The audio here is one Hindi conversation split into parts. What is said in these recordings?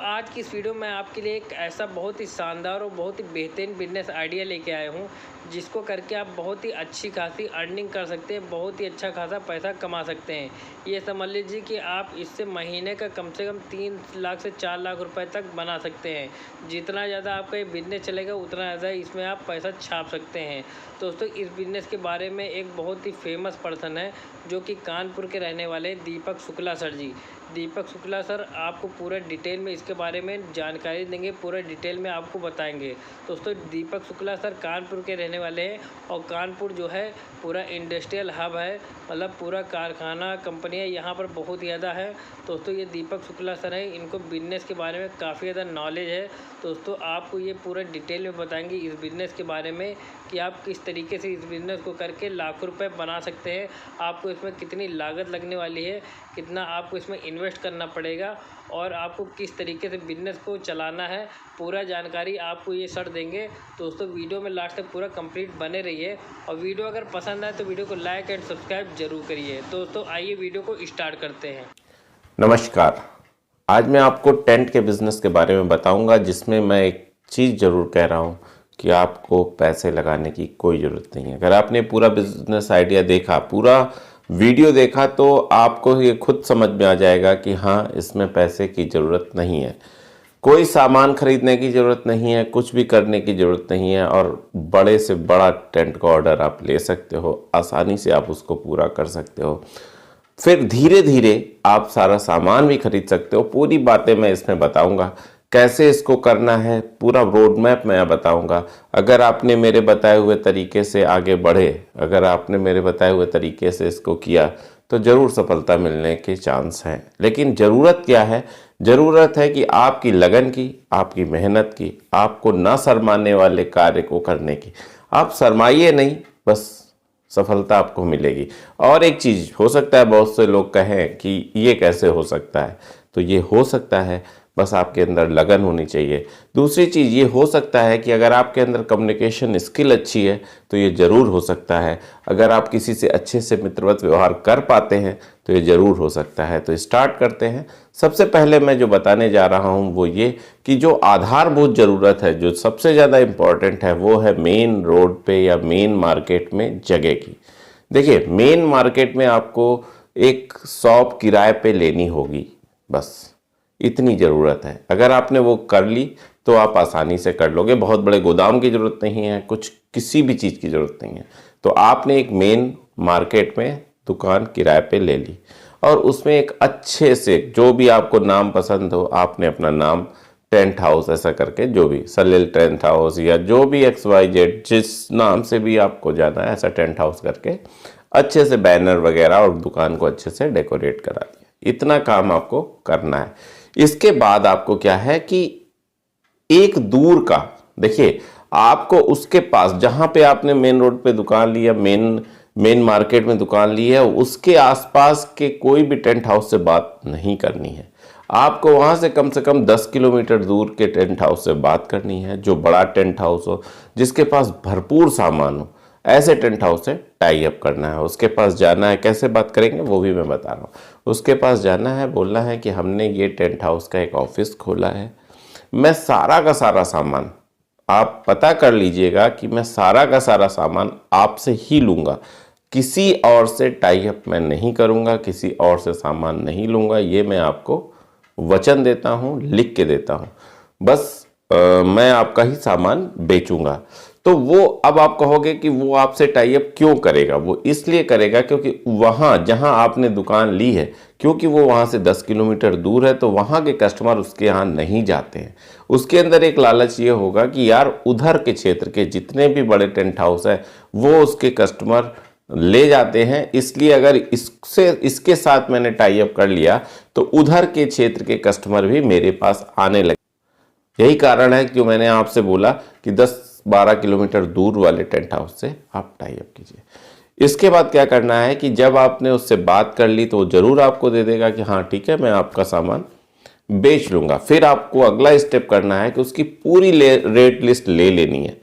आज की इस वीडियो में आपके लिए एक ऐसा बहुत ही शानदार और बहुत ही बेहतरीन बिजनेस आइडिया लेके आया हूँ, जिसको करके आप बहुत ही अच्छी खासी अर्निंग कर सकते हैं, बहुत ही अच्छा खासा पैसा कमा सकते हैं। ये समझ लीजिए कि आप इससे महीने का कम से कम 3 लाख से 4 लाख रुपए तक बना सकते हैं। जितना ज़्यादा आपका ये बिजनेस चलेगा उतना ज़्यादा इसमें आप पैसा छाप सकते हैं। दोस्तों, इस बिजनेस के बारे में एक बहुत ही फेमस पर्सन है, जो कि कानपुर के रहने वाले दीपक शुक्ला सर जी। दीपक शुक्ला सर आपको पूरा डिटेल में इसके बारे में जानकारी देंगे, पूरा डिटेल में आपको बताएंगे। दोस्तों, दीपक शुक्ला सर कानपुर के रहने वाले हैं और कानपुर जो है पूरा इंडस्ट्रियल हब है, मतलब पूरा कारखाना कंपनियां यहाँ पर बहुत ज़्यादा है। दोस्तों, ये दीपक शुक्ला सर हैं, इनको बिजनेस के बारे में काफ़ी ज़्यादा नॉलेज है। दोस्तों, आपको ये पूरा डिटेल में बताएंगे इस बिज़नेस के बारे में कि आप किस तरीके से इस बिज़नेस को करके लाखों रुपए बना सकते हैं। आपको इसमें कितनी लागत लगने वाली है, कितना आपको इसमें इन्वेस्ट करना पड़ेगा और आपको किस तरीके से बिज़नेस को चलाना है, पूरा जानकारी आपको ये सर देंगे। दोस्तों, वीडियो में लास्ट तक पूरा कंप्लीट बने रहिए और वीडियो अगर पसंद आए तो वीडियो को लाइक एंड सब्सक्राइब जरूर करिए। दोस्तों, आइए वीडियो को स्टार्ट करते हैं। नमस्कार। आज मैं आपको टेंट के बिज़नेस के बारे में बताऊंगा, जिसमें मैं एक चीज़ ज़रूर कह रहा हूं कि आपको पैसे लगाने की कोई ज़रूरत नहीं है। अगर आपने पूरा बिज़नेस आइडिया देखा, पूरा वीडियो देखा, तो आपको ये खुद समझ में आ जाएगा कि हाँ, इसमें पैसे की ज़रूरत नहीं है, कोई सामान खरीदने की ज़रूरत नहीं है, कुछ भी करने की ज़रूरत नहीं है और बड़े से बड़ा टेंट का ऑर्डर आप ले सकते हो, आसानी से आप उसको पूरा कर सकते हो। फिर धीरे धीरे आप सारा सामान भी खरीद सकते हो। पूरी बातें मैं इसमें बताऊंगा, कैसे इसको करना है, पूरा रोड मैप मैं बताऊंगा। अगर आपने मेरे बताए हुए तरीके से आगे बढ़े, अगर आपने मेरे बताए हुए तरीके से इसको किया, तो ज़रूर सफलता मिलने के चांस हैं। लेकिन ज़रूरत क्या है? ज़रूरत है कि आपकी लगन की, आपकी मेहनत की, आपको ना शर्माने वाले कार्य को करने की। आप शर्माइए नहीं, बस सफलता आपको मिलेगी। और एक चीज़ हो सकता है, बहुत से लोग कहें कि ये कैसे हो सकता है, तो ये हो सकता है, बस आपके अंदर लगन होनी चाहिए। दूसरी चीज़ ये हो सकता है कि अगर आपके अंदर कम्युनिकेशन स्किल अच्छी है तो ये ज़रूर हो सकता है। अगर आप किसी से अच्छे से मित्रवत व्यवहार कर पाते हैं तो ये ज़रूर हो सकता है। तो स्टार्ट करते हैं। सबसे पहले मैं जो बताने जा रहा हूँ वो ये कि जो आधारभूत ज़रूरत है, जो सबसे ज़्यादा इम्पॉर्टेंट है, वो है मेन रोड पे या मेन मार्केट में जगह की। देखिए, मेन मार्केट में आपको एक शॉप किराए पे लेनी होगी, बस इतनी ज़रूरत है। अगर आपने वो कर ली तो आप आसानी से कर लोगे। बहुत बड़े गोदाम की ज़रूरत नहीं है, कुछ किसी भी चीज़ की ज़रूरत नहीं है। तो आपने एक मेन मार्केट में दुकान किराए पे ले ली और उसमें एक अच्छे से, जो भी आपको नाम पसंद हो, आपने अपना नाम टेंट हाउस ऐसा करके, जो भी सलील टेंट हाउस या जो भी XYZ, जिस नाम से भी आपको जाना है, ऐसा टेंट हाउस करके अच्छे से बैनर वगैरह और दुकान को अच्छे से डेकोरेट करा दिया। इतना काम आपको करना है। इसके बाद आपको क्या है कि एक दूर का, देखिए, आपको उसके पास, जहां पे आपने मेन रोड पे दुकान ली या मेन मार्केट में दुकान ली है, उसके आसपास के कोई भी टेंट हाउस से बात नहीं करनी है। आपको वहां से कम 10 किलोमीटर दूर के टेंट हाउस से बात करनी है, जो बड़ा टेंट हाउस हो, जिसके पास भरपूर सामान हो। ऐसे टेंट हाउस से टाई अप करना है। उसके पास जाना है। कैसे बात करेंगे वो भी मैं बता रहा हूँ। उसके पास जाना है, बोलना है कि हमने ये टेंट हाउस का एक ऑफिस खोला है, मैं सारा का सारा सामान, आप पता कर लीजिएगा कि मैं सारा का सारा सामान आपसे ही लूँगा, किसी और से टाई अप मैं नहीं करूँगा, किसी और से सामान नहीं लूँगा। ये मैं आपको वचन देता हूँ, लिख के देता हूँ। बस मैं आपका ही सामान बेचूंगा। तो वो, अब आप कहोगे कि वो आपसे टाई अप क्यों करेगा? वो इसलिए करेगा क्योंकि वहाँ जहाँ आपने दुकान ली है, क्योंकि वो वहाँ से 10 किलोमीटर दूर है, तो वहाँ के कस्टमर उसके यहाँ नहीं जाते हैं। उसके अंदर एक लालच ये होगा कि यार, उधर के क्षेत्र के जितने भी बड़े टेंट हाउस है वो उसके कस्टमर ले जाते हैं, इसलिए अगर इसके साथ मैंने टाई अप कर लिया तो उधर के क्षेत्र के कस्टमर भी मेरे पास आने लगे। यही कारण है कि मैंने आपसे बोला कि 10-12 किलोमीटर दूर वाले टेंट हाउस से आप टाई अप कीजिए। इसके बाद क्या करना है कि जब आपने उससे बात कर ली तो वो ज़रूर आपको दे देगा कि हाँ ठीक है, मैं आपका सामान बेच लूँगा। फिर आपको अगला स्टेप करना है कि उसकी पूरी रेट लिस्ट ले लेनी है।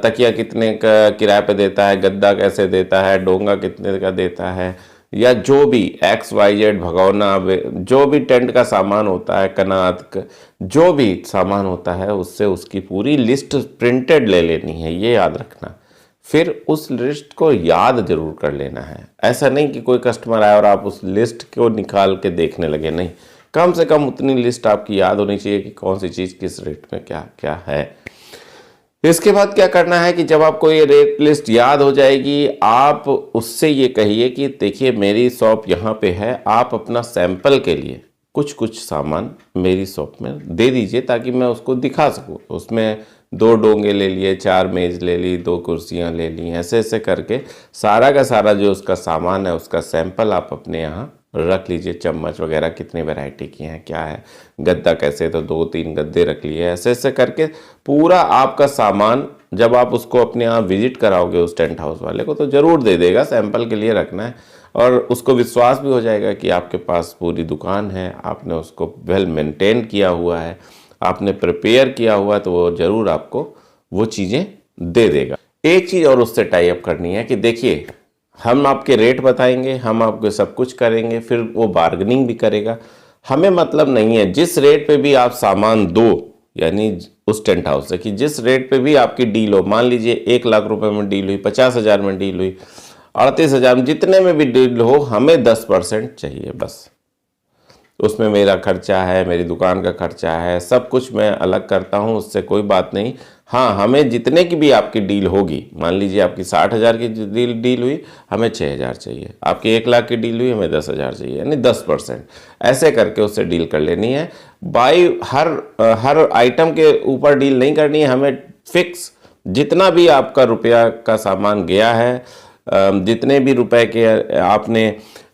तकिया कितने का किराए पे देता है, गद्दा कैसे देता है, डोंगा कितने का देता है, या जो भी XYZ भगोना, जो भी टेंट का सामान होता है, कनात, जो भी सामान होता है, उससे उसकी पूरी लिस्ट प्रिंटेड ले लेनी है, ये याद रखना। फिर उस लिस्ट को याद जरूर कर लेना है। ऐसा नहीं कि कोई कस्टमर आए और आप उस लिस्ट को निकाल के देखने लगे, नहीं, कम से कम उतनी लिस्ट आपकी याद होनी चाहिए कि कौन सी चीज़ किस रेट में क्या क्या है। इसके बाद क्या करना है कि जब आपको ये रेट लिस्ट याद हो जाएगी, आप उससे ये कहिए कि देखिए मेरी शॉप यहाँ पे है, आप अपना सैंपल के लिए कुछ कुछ सामान मेरी शॉप में दे दीजिए ताकि मैं उसको दिखा सकूँ। उसमें 2 डोंगे ले लिए, 4 मेज ले ली, 2 कुर्सियाँ ले ली, ऐसे ऐसे करके सारा का सारा जो उसका सामान है उसका सैंपल आप अपने यहाँ रख लीजिए। चम्मच वगैरह कितनी वैरायटी की हैं, क्या है, गद्दा कैसे, तो 2-3 गद्दे रख लिए, ऐसे ऐसे करके पूरा आपका सामान जब आप उसको अपने यहाँ विजिट कराओगे उस टेंट हाउस वाले को, तो ज़रूर दे देगा, सैंपल के लिए रखना है। और उसको विश्वास भी हो जाएगा कि आपके पास पूरी दुकान है, आपने उसको वेल मेंटेन किया हुआ है, आपने प्रिपेयर किया हुआ है, तो वो ज़रूर आपको वो चीज़ें दे देगा। एक चीज़ और उससे टाई अप करनी है कि देखिए हम आपके रेट बताएंगे, हम आपको सब कुछ करेंगे, फिर वो बार्गेनिंग भी करेगा। हमें मतलब नहीं है जिस रेट पे भी आप सामान दो, यानी उस टेंट हाउस से कि जिस रेट पे भी आपकी डील हो, मान लीजिए 1 लाख रुपए में डील हुई, 50,000 में डील हुई, 38,000 में, जितने में भी डील हो, हमें 10% चाहिए बस। उसमें मेरा खर्चा है, मेरी दुकान का खर्चा है, सब कुछ मैं अलग करता हूँ, उससे कोई बात नहीं। हाँ, हमें जितने की भी आपकी डील होगी, मान लीजिए आपकी 60,000 की डील हुई, हमें 6,000 चाहिए, आपकी 1 लाख की डील हुई, हमें 10,000 चाहिए, यानी 10%। ऐसे करके उससे डील कर लेनी है। बाई हर आइटम के ऊपर डील नहीं करनी है, हमें फिक्स जितना भी आपका रुपया का सामान गया है, जितने भी रुपए के आपने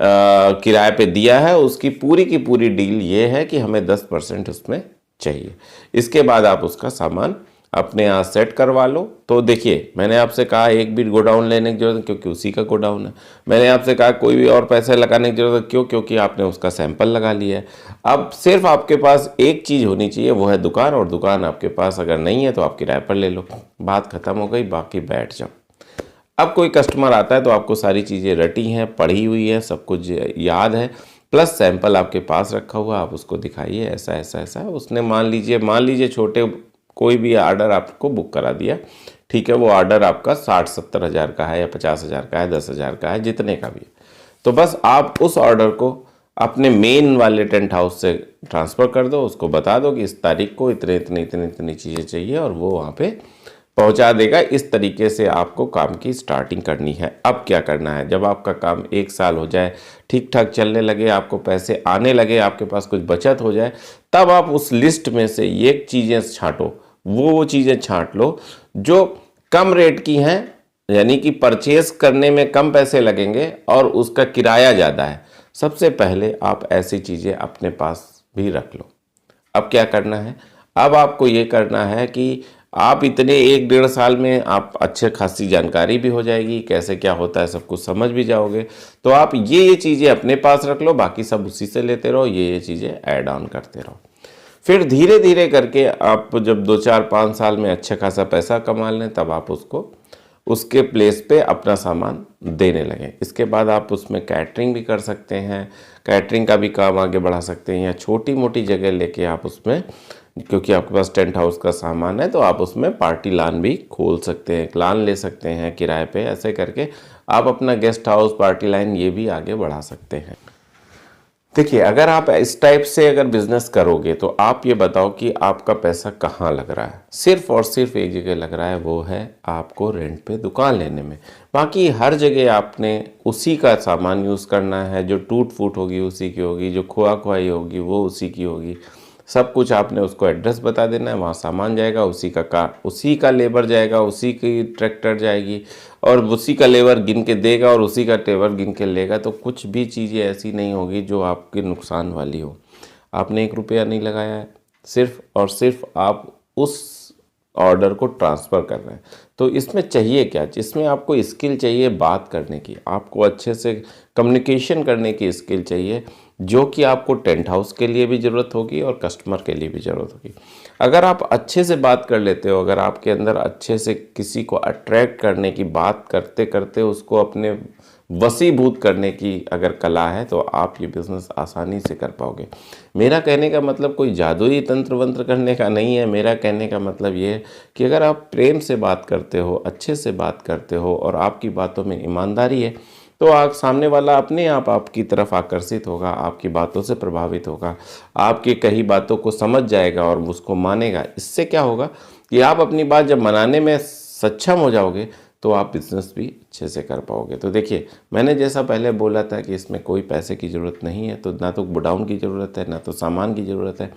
किराए पे दिया है, उसकी पूरी की पूरी डील ये है कि हमें 10% उसमें चाहिए। इसके बाद आप उसका सामान अपने यहाँ सेट करवा लो। तो देखिए मैंने आपसे कहा एक भी गोडाउन लेने की जरूरत है, क्योंकि उसी का गोडाउन है। मैंने आपसे कहा कोई भी और पैसे लगाने की जरूरत है, क्यों, क्योंकि आपने उसका सैंपल लगा लिया है। अब सिर्फ आपके पास एक चीज़ होनी चाहिए, वो है दुकान, और दुकान आपके पास अगर नहीं है तो आप किराए पर ले लो, बात खत्म हो गई, बाकी बैठ जाओ। अब कोई कस्टमर आता है तो आपको सारी चीज़ें रटी हैं, पढ़ी हुई है, सब कुछ याद है, प्लस सैंपल आपके पास रखा हुआ, आप उसको दिखाइए ऐसा ऐसा ऐसा। उसने मान लीजिए छोटे कोई भी आर्डर आपको बुक करा दिया, ठीक है, वो आर्डर आपका 60-70 हज़ार का है या 50 हज़ार का है, 10 हज़ार का है, जितने का भी है, तो बस आप उस ऑर्डर को अपने मेन वाले टेंट हाउस से ट्रांसफ़र कर दो। उसको बता दो कि इस तारीख को इतनी चीज़ें चाहिए, और वो वहाँ पे पहुंचा देगा। इस तरीके से आपको काम की स्टार्टिंग करनी है। अब क्या करना है, जब आपका काम 1 साल हो जाए, ठीक ठाक चलने लगे, आपको पैसे आने लगे, आपके पास कुछ बचत हो जाए, तब आप उस लिस्ट में से ये चीज़ें छांटो, वो चीज़ें छांट लो जो कम रेट की हैं, यानी कि परचेस करने में कम पैसे लगेंगे और उसका किराया ज़्यादा है। सबसे पहले आप ऐसी चीज़ें अपने पास भी रख लो। अब क्या करना है, अब आपको ये करना है कि आप इतने 1-1.5 साल में आप अच्छे खासी जानकारी भी हो जाएगी, कैसे क्या होता है सब कुछ समझ भी जाओगे। तो आप ये चीज़ें अपने पास रख लो, बाकी सब उसी से लेते रहो, ये चीज़ें ऐड ऑन करते रहो। फिर धीरे धीरे करके आप जब 2-4-5 साल में अच्छा खासा पैसा कमा लें, तब आप उसको उसके प्लेस पे अपना सामान देने लगें। इसके बाद आप उसमें कैटरिंग भी कर सकते हैं, कैटरिंग का भी काम आगे बढ़ा सकते हैं, या छोटी मोटी जगह लेके आप उसमें, क्योंकि आपके पास टेंट हाउस का सामान है, तो आप उसमें पार्टी लान भी खोल सकते हैं, लान ले सकते हैं किराए पे। ऐसे करके आप अपना गेस्ट हाउस, पार्टी लाइन ये भी आगे बढ़ा सकते हैं। देखिए अगर आप इस टाइप से अगर बिजनेस करोगे, तो आप ये बताओ कि आपका पैसा कहाँ लग रहा है। सिर्फ और सिर्फ एक जगह लग रहा है, वो है आपको रेंट पे दुकान लेने में। बाकी हर जगह आपने उसी का सामान यूज़ करना है, जो टूट फूट होगी उसी की होगी, जो खोआ खोआई होगी वो उसी की होगी। सब कुछ आपने उसको एड्रेस बता देना है, वहाँ सामान जाएगा, उसी का लेबर जाएगा, उसी की ट्रैक्टर जाएगी, और उसी का लेबर गिन के देगा और उसी का लेबर गिन के लेगा। तो कुछ भी चीज़ें ऐसी नहीं होगी जो आपके नुकसान वाली हो। आपने 1 रुपया नहीं लगाया है, सिर्फ और सिर्फ आप उस ऑर्डर को ट्रांसफ़र कर रहे हैं। तो इसमें चाहिए क्या, इसमें आपको स्किल चाहिए बात करने की, आपको अच्छे से कम्युनिकेशन करने की स्किल चाहिए, जो कि आपको टेंट हाउस के लिए भी ज़रूरत होगी और कस्टमर के लिए भी ज़रूरत होगी। अगर आप अच्छे से बात कर लेते हो, अगर आपके अंदर अच्छे से किसी को अट्रैक्ट करने की बात करते करते उसको अपने वशीभूत करने की अगर कला है तो आप ये बिज़नेस आसानी से कर पाओगे। मेरा कहने का मतलब कोई जादुई तंत्र वंत्र करने का नहीं है। मेरा कहने का मतलब ये है कि अगर आप प्रेम से बात करते हो, अच्छे से बात करते हो और आपकी बातों में ईमानदारी है, तो आप सामने वाला अपने आप आपकी तरफ आकर्षित होगा, आपकी बातों से प्रभावित होगा, आपकी कही बातों को समझ जाएगा और उसको मानेगा। इससे क्या होगा कि आप अपनी बात जब मनाने में सक्षम हो जाओगे तो आप बिज़नेस भी अच्छे से कर पाओगे। तो देखिए, मैंने जैसा पहले बोला था कि इसमें कोई पैसे की ज़रूरत नहीं है, तो ना तो गोडाउन की ज़रूरत है, ना तो सामान की ज़रूरत है,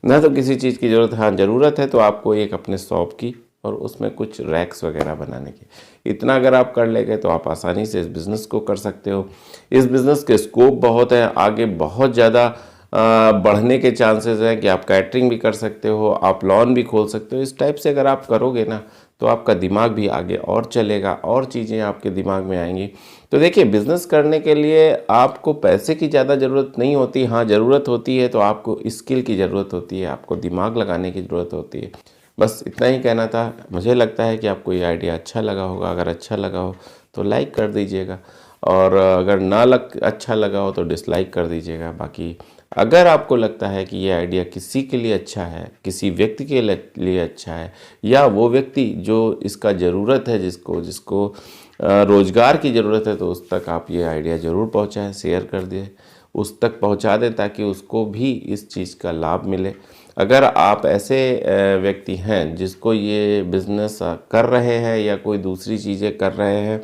ना तो किसी चीज़ की ज़रूरत है। हाँ, ज़रूरत है तो आपको एक अपने शॉप की और उसमें कुछ रैक्स वगैरह बनाने की। इतना अगर आप कर लेंगे तो आप आसानी से इस बिज़नेस को कर सकते हो। इस बिज़नेस के स्कोप बहुत है, आगे बहुत ज़्यादा बढ़ने के चांसेस हैं कि आप कैटरिंग भी कर सकते हो, आप लॉन भी खोल सकते हो। इस टाइप से अगर आप करोगे ना तो आपका दिमाग भी आगे और चलेगा और चीज़ें आपके दिमाग में आएंगी। तो देखिए, बिज़नेस करने के लिए आपको पैसे की ज़्यादा ज़रूरत नहीं होती। हाँ, ज़रूरत होती है तो आपको स्किल की ज़रूरत होती है, आपको दिमाग लगाने की ज़रूरत होती है। बस इतना ही कहना था। मुझे लगता है कि आपको ये आइडिया अच्छा लगा होगा। अगर अच्छा लगा हो तो लाइक कर दीजिएगा और अगर ना अच्छा लगा हो तो डिसलाइक कर दीजिएगा। बाकी अगर आपको लगता है कि ये आइडिया किसी के लिए अच्छा है, किसी व्यक्ति के लिए अच्छा है, या वो व्यक्ति जो इसका ज़रूरत है, जिसको रोज़गार की ज़रूरत है, तो उस तक आप ये आइडिया ज़रूर पहुँचाएँ, शेयर कर दें, उस तक पहुँचा दें ताकि उसको भी इस चीज़ का लाभ मिले। अगर आप ऐसे व्यक्ति हैं जिसको ये बिज़नेस कर रहे हैं या कोई दूसरी चीज़ें कर रहे हैं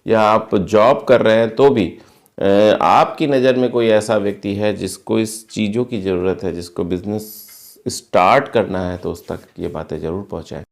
या आप जॉब कर रहे हैं, तो भी आपकी नज़र में कोई ऐसा व्यक्ति है जिसको इस चीज़ों की ज़रूरत है, जिसको बिज़नेस स्टार्ट करना है, तो उस तक ये बातें ज़रूर पहुँचाएँ।